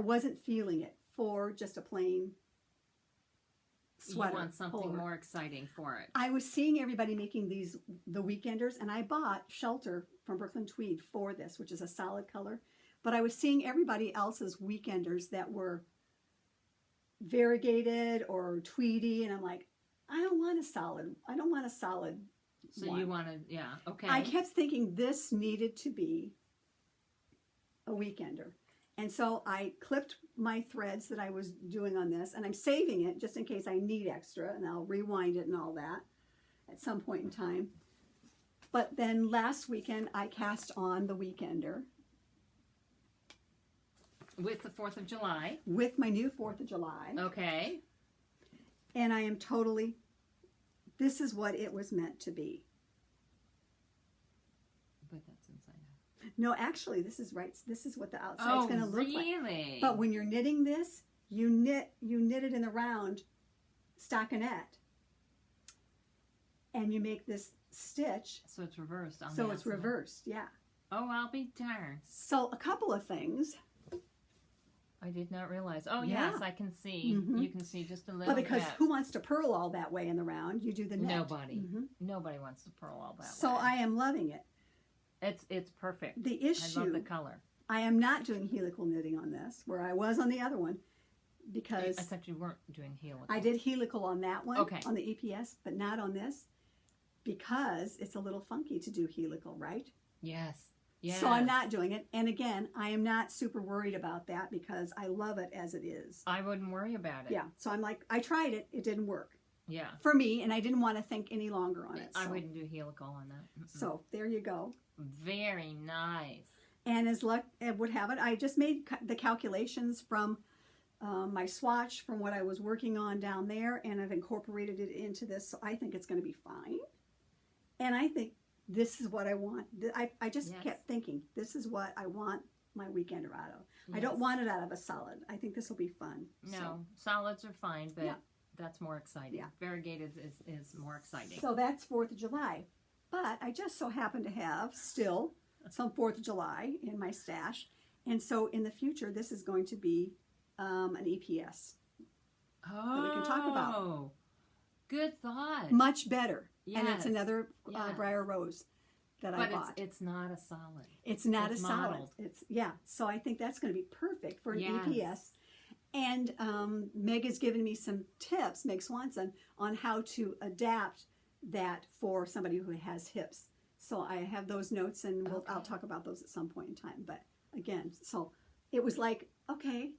wasn't feeling it for just a plain sweater. You want something pullover. more exciting for it. I was seeing everybody making these, the Weekenders, and I bought Shelter from Brooklyn Tweed for this, which is a solid color. But I was seeing everybody else's Weekenders that were variegated or tweedy, and I'm like, I don't want a solid So one. you want to, yeah, okay. I kept thinking this needed to be a Weekender. And so I clipped my threads that I was doing on this, and I'm saving it just in case I need extra, and I'll rewind it and all that at some point in time. But then last weekend, I cast on the Weekender With the 4th of July. with my new 4th of July. Okay. And I am totally, this is what it was meant to be. But that's inside out. No, actually, this is right. This is what the outside's going to look like. really? But when you're knitting this, you knit it in the round stockinette, and you make this stitch. So it's reversed on So the it's outside. reversed, yeah. Oh, I'll be darned. So a couple of things, I did not realize. Oh, Yeah. yes, I can see. Mhm. You can see just a little but because bit. who wants to purl all that way in the round? You do the net. Nobody. Mhm. Nobody wants to purl all that So way. I am loving it. It's perfect. The I love issue, the color. I am not doing helical knitting on this, where I was on the other one, I because thought you weren't doing helical. I did helical on that one, Okay. on the EPS, but not on this, because it's a little funky to do helical, right? Yes. Yes. So I'm not doing it. And again, I am not super worried about that because I love it as it is. I wouldn't worry about it. Yeah. So I'm like, I tried it. It didn't work Yeah. for me, and I didn't want to think any longer on it. I So, wouldn't do helical on that. Mm-mm. so there you go. Very nice. And as luck would have it, I just made the calculations from my swatch from what I was working on down there, and I've incorporated it into this. So I think it's going to be fine. And I think this is what I want. I just Yes. kept thinking, this is what I want my Weekender out of. I Yes. don't want it out of a solid. I think this will be fun. No, solids are fine, but Yeah. that's more exciting. Yeah. Variegated is more exciting. So that's 4th of July. But I just so happen to have still some 4th of July in my stash. And so in the future, this is going to be an EPS. Oh, we can talk about. Good thought. Much better. Yes. And it's another Yes. Briar Rose that I But bought. it's not a solid. It's not it's a solid. modeled. Yeah. So I think that's going to be perfect for an Yes. EPS. And Meg has given me some tips, Meg Swanson, on how to adapt that for somebody who has hips. So I have those notes, and I'll Okay. talk about those at some point in time. But again, so it was like, okay,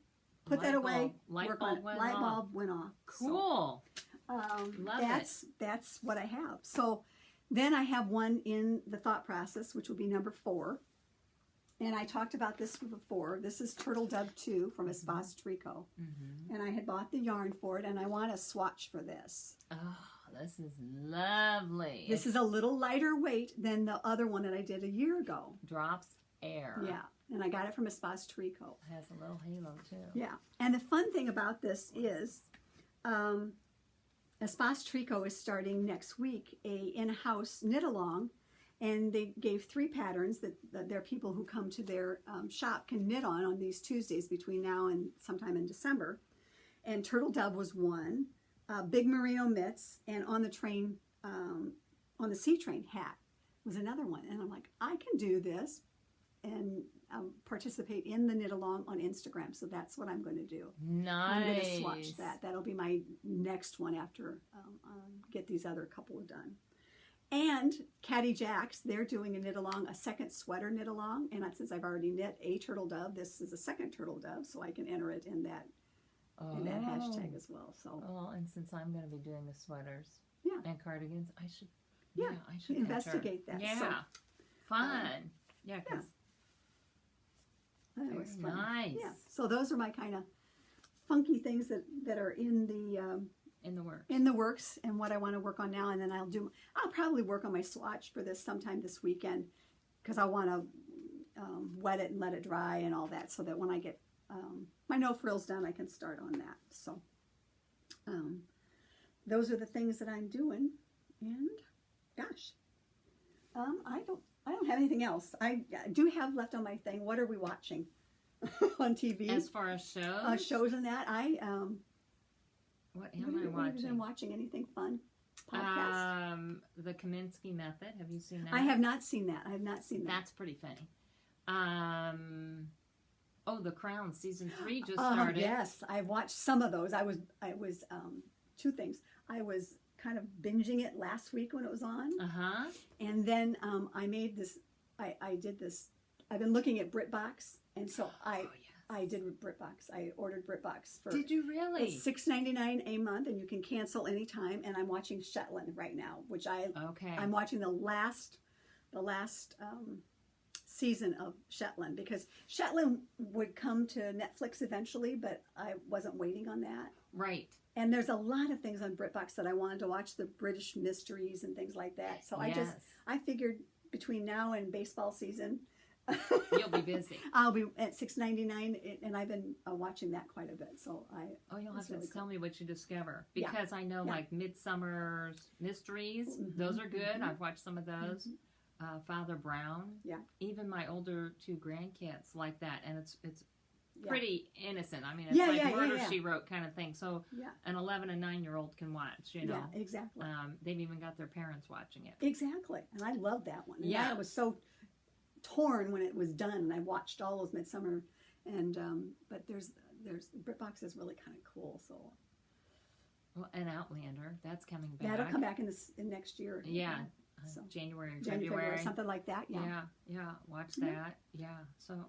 put Light that away. bulb. Light work bulb on it. went Light off. bulb went off. So, Cool. Love that's what I have. So then I have one in the thought process, which will be number 4. And I talked about this before. This is Turtle Dove 2 from Espace Tricot. Mm-hmm. And I had bought the yarn for it, and I want a swatch for this. Oh, this is lovely. This is a little lighter weight than the other one that I did a year ago. drops air. Yeah, and I got it from Espace Tricot. It has a little halo too. Yeah, and the fun thing about this is Espace Tricot is starting next week a in-house knit-along, and they gave 3 patterns that their people who come to their shop can knit on these Tuesdays between now and sometime in December. And Turtle Dove was one, Big Merino Mitts, and on the train, on the Sea Train hat was another one. And I'm like, I can do this and participate in the knit-along on Instagram. So that's what I'm going to do. Nice. I'm going to swatch that. That'll be my next one after get these other couple done. And Caddy Jacks, they're doing a knit-along, a second sweater knit-along. And since I've already knit a turtle dove, this is a second turtle dove, so I can enter it in that hashtag as well. So Oh, and since I'm going to be doing the sweaters Yeah. and cardigans, I should Yeah, I should investigate enter. that. Yeah. So, Fun. Yeah, 'cause that very was fun. nice. Yeah. So those are my kind of funky things that are in in the works. the works, and what I want to work on now. And then I'll probably work on my swatch for this sometime this weekend, because I want to wet it and let it dry and all that, so that when I get my no frills done, I can start on that. So those are the things that I'm doing. And gosh, I don't have anything else. I do have left on my thing. What are we watching on TV? As far as shows, Shows and that. what Have am you I been watching? watching anything fun? Podcast? The Kaminsky Method. Have you seen that? I have not seen that. I have not seen that. That's pretty funny. The Crown season 3 just started. Yes, I watched some of those. I was two things. I was kind of binging it last week when it was on, and then I made this. I did this. I've been looking at BritBox, and so I did BritBox. I ordered BritBox for. Did you really? It's $6.99 a month, and you can cancel anytime. And I'm watching Shetland right now, which I'm watching the last season of Shetland, because Shetland would come to Netflix eventually, but I wasn't waiting on that. Right. And there's a lot of things on BritBox that I wanted to watch, the British mysteries and things like that. So I figured between now and baseball season, you'll be busy. I'll be at $6.99, and I've been watching that quite a bit. So you'll have to really tell me what you discover, Yeah. because I know like Midsummer's Mysteries. Those are good. I've watched some of those. Father Brown. Yeah. Even my older 2 grandkids like that, and it's Yeah. pretty innocent. I mean, it's Murder, yeah. She Wrote kind of thing. So Yeah. an 11 and 9-year-old can watch. You know. Yeah, exactly. They've even got their parents watching it. Exactly. And I love that one. And Yeah. I was so torn when it was done, and I watched all those Midsummer, and but there's BritBox is really kind of cool. So Well, and Outlander, that's coming back. that'll come back in next year. Yeah. So January or January, February. something like that. Yeah. Yeah. Watch Yeah. that. Yeah. So.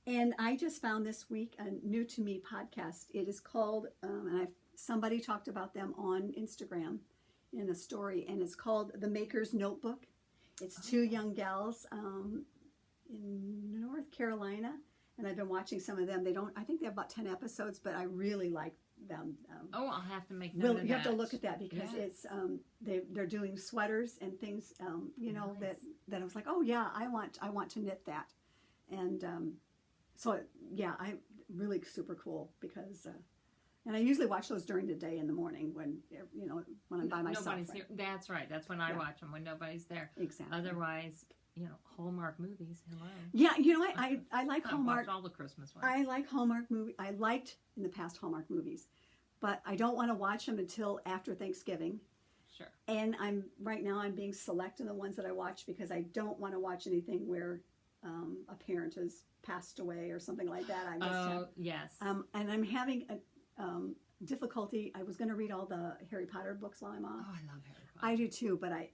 And I just found this week a new to me podcast. It is called, and somebody talked about them on Instagram in a story, and it's called The Maker's Notebook. It's 2 young gals in North Carolina, and I've been watching some of them. I think they have about 10 episodes, but I really like them. I'll have to make note of that. You have to look at that, because Yes. it's they're doing sweaters and things, Nice. that I was like, oh yeah, I want to knit that, and so yeah, I really super cool, because and I usually watch those during the day in the morning when when I'm by myself. Nobody's right? here. That's right. That's when I Yeah. watch them, when nobody's there. Exactly. Otherwise, Hallmark movies. Hello. Yeah, I like I've Hallmark. watched all the Christmas ones. I like Hallmark movie. I liked in the past Hallmark movies, but I don't want to watch them until after Thanksgiving. Sure. And I'm being select in the ones that I watch, because I don't want to watch anything where a parent has passed away or something like that. I just yes. and I'm having a difficulty. I was going to read all the Harry Potter books while I'm off. I love Harry Potter. I do too, but I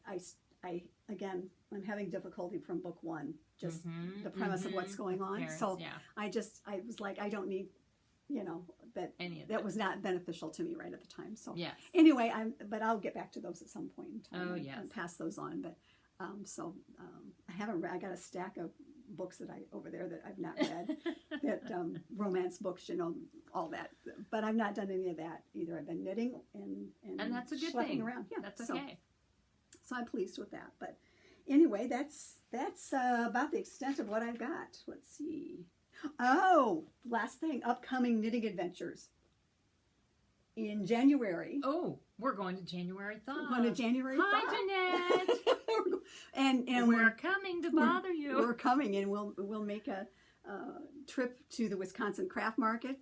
again, I'm having difficulty from book 1, just the premise of what's going on. Parents, So yeah. I was like, I don't need, that Any of that was not beneficial to me right at the time. So Yes. anyway, but I'll get back to those at some point in time. Oh, and- yes. and pass those on. But I haven't read. I got a stack of books over there that I've not read, that romance books, all that. But I've not done any of that either. I've been knitting and that's a good schlepping thing. around. Yeah, That's so- okay. So I'm pleased with that. But anyway, that's about the extent of what I've got. Let's see. Oh, last thing, upcoming knitting adventures. In January. Oh, we're going to January Thaw. We're going to January Hi, Thaw. Jeanette. and we're coming to bother you. We're coming, and we'll make a trip to the Wisconsin Craft Market.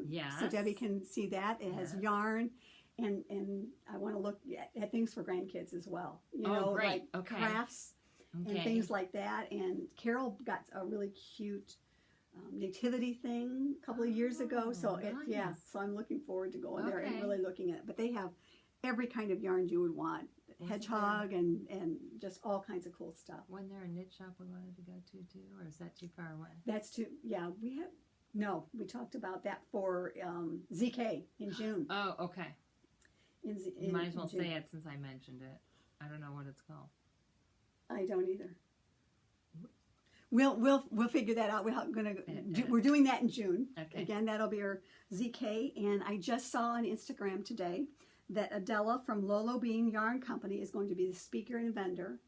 Yes. So Debbie can see that. It has Yes. yarn, and I want to look at things for grandkids as well. Great. Like Okay. crafts Okay. and things like that. And Carol got a really cute nativity thing a couple of years ago. So nice. so I'm looking forward to going there and Okay. really looking at it. But they have every kind of yarn you would want. Wasn't Hedgehog and just all kinds of cool stuff. Wasn't there a knit shop we wanted to go to too, or is that too far away? That's too, yeah, we talked about that for ZK in June. Oh, okay. In Might as well June. say it since I mentioned it. I don't know what it's called. I don't either. We'll figure that out. We're doing that in June. Okay. Again, that'll be our ZK. And I just saw on Instagram today that Adela from Lolo Bean Yarn Company is going to be the speaker and vendor.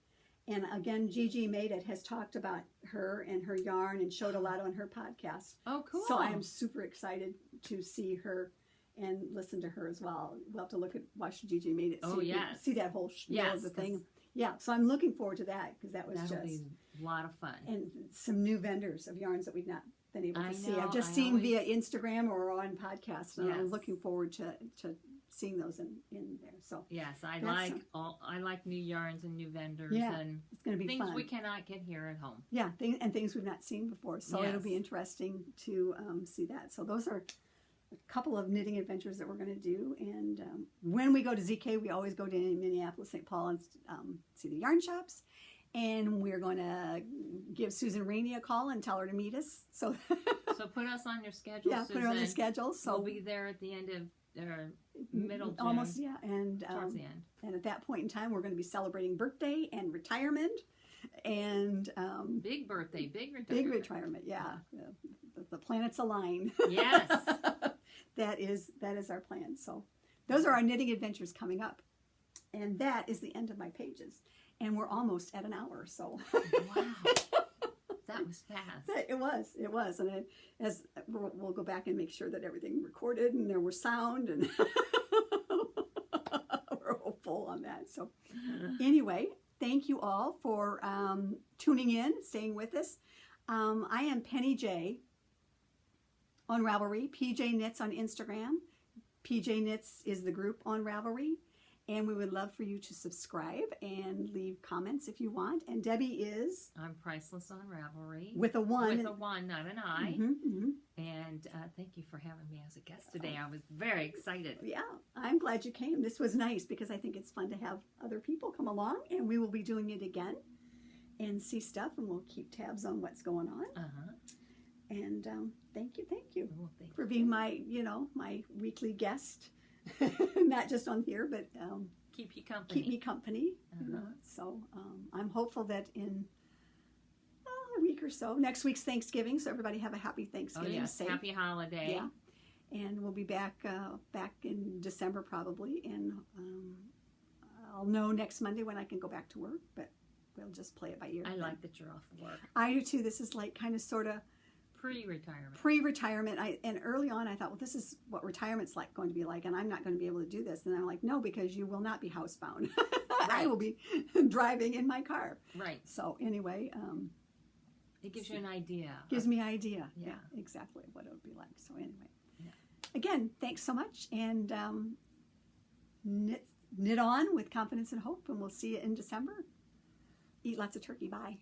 And again, Gigi Made It has talked about her and her yarn and showed a lot on her podcast. Oh, cool. So I am super excited to see her and listen to her as well. We'll have to watch Gigi made it. Oh, so you can yes. see that whole spiel Yes, of the 'cause thing. Yeah, so I'm looking forward to that because that was That'll just be a lot of fun. and some new vendors of yarns that we've not been able to I see. know, I've just I seen always- via Instagram or on podcasts, and I'm Yes. looking forward to seeing those in there. So Yes, I That's like new yarns and new vendors Yeah, and it's going to be things fun. we cannot get here at home. Yeah, and things we've not seen before. So it'll be Yes. interesting to see that. So those are a couple of knitting adventures that we're going to do. And when we go to ZK, we always go to Minneapolis, St. Paul, and see the yarn shops. And we're going to give Susan Rainey a call and tell her to meet us. So So put us on your schedule, yeah, Susan. put her on the schedule. So We'll be there at the end of or middle June, almost, yeah. And towards the end. and at that point in time, we're going to be celebrating birthday and retirement. And Big birthday, big retirement. big retirement, yeah. The planets align. Yes. that is our plan. So those are our knitting adventures coming up. And that is the end of my pages. And we're almost at an hour. So Wow. That was fast. it was. And we'll go back and make sure that everything recorded and there was sound and we're hopeful on that. So anyway, thank you all for tuning in, staying with us. I am Penny J on Ravelry, PJ Knits on Instagram. PJ Knits is the group on Ravelry. And we would love for you to subscribe and leave comments if you want. And Debbie is I'm Priceless on Ravelry. with a one. With a one, not an I. Mm-hmm. And thank you for having me as a guest today. I was very excited. Yeah, I'm glad you came. This was nice because I think it's fun to have other people come along, and we will be doing it again and see stuff, and we'll keep tabs on what's going on. Uh-huh. And thank you Well, thank for you. being my weekly guest, not just on here, but Keep you company. keep me company. Uh-huh. So I'm hopeful that in a week or so, next week's Thanksgiving, so everybody have a happy Oh, Thanksgiving. yes. Safe. Happy holiday. Yeah. And we'll be back in December probably, and I'll know next Monday when I can go back to work, but we'll just play it by ear. I like that you're off of work. I do too. This is like kind of sort of Pre-retirement. pre-retirement. And early on I thought, well, this is what retirement's like going to be like, and I'm not going to be able to do this. And I'm like, no, because you will not be housebound. I will be driving in my car. Right. So anyway, It gives you an idea. gives me idea. Yeah. Exactly what it would be like. So anyway, Yeah. Again, thanks so much, and knit on with confidence and hope, and we'll see you in December. Eat lots of turkey. Bye.